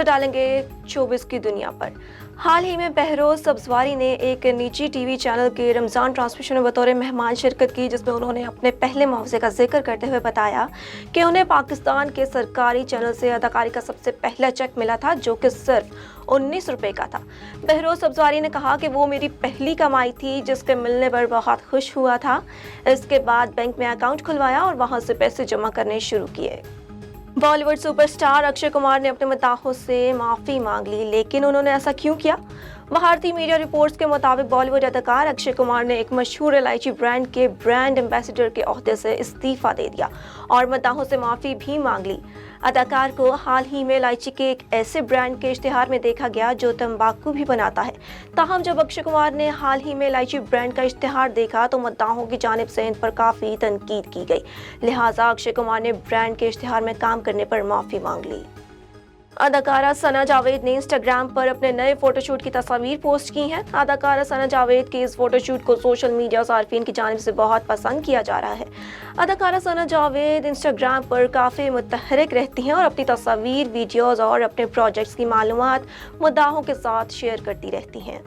नजर डालेंगे 24 की दुनिया पर। हाल ही में बहरोज सब्जवारी ने एक निजी टीवी चैनल के रमज़ान ट्रांसमिशन में बतौर मेहमान शिरकत की, जिसमें उन्होंने अपने पहले मुआवजे का जिक्र करते हुए बताया कि उन्हें पाकिस्तान के सरकारी चैनल से अदाकारी का सबसे पहला चेक मिला था, जो कि सिर्फ 19 रुपए का था। बहरोज सब्जवारी ने कहा कि वो मेरी पहली कमाई थी, जिसके मिलने पर बहुत खुश हुआ था। इसके बाद बैंक में अकाउंट खुलवाया और वहां से पैसे जमा करने शुरू किए। बॉलीवुड सुपरस्टार अक्षय कुमार ने अपने मदाहों से माफ़ी मांग ली, लेकिन उन्होंने ऐसा क्यों किया? भारतीय मीडिया रिपोर्ट्स के मुताबिक बॉलीवुड अदाकार अक्षय कुमार ने एक मशहूर इलायची ब्रांड के ब्रांड एम्बेसडर के ओहदे से इस्तीफा दे दिया और मदाहों से माफ़ी भी मांग ली। अदाकार को हाल ही में इलायची के एक ऐसे ब्रांड के इश्तिहार में देखा गया जो तंबाकू भी बनाता है। ताहम जब अक्षय कुमार ने हाल ही में इलायची ब्रांड का इश्तिहार देखा तो मद्दाहों की जानिब से इन पर काफ़ी तनकीद की गई, लिहाजा अक्षय कुमार ने ब्रांड के इश्तिहार में काम करने पर माफ़ी मांग ली। अदाकारा सना जावेद ने इंस्टाग्राम पर अपने नए फोटोशूट की तस्वीर पोस्ट की हैं। अदाकारा सना जावेद के इस फोटोशूट को सोशल मीडिया सार्फिन की जानिब से बहुत पसंद किया जा रहा है। अदाकारा सना जावेद इंस्टाग्राम पर काफ़ी मुतहरिक रहती हैं और अपनी तस्वीर, वीडियोज़ और अपने प्रोजेक्ट्स की मालूमात मुद्दाहों के साथ शेयर करती रहती हैं।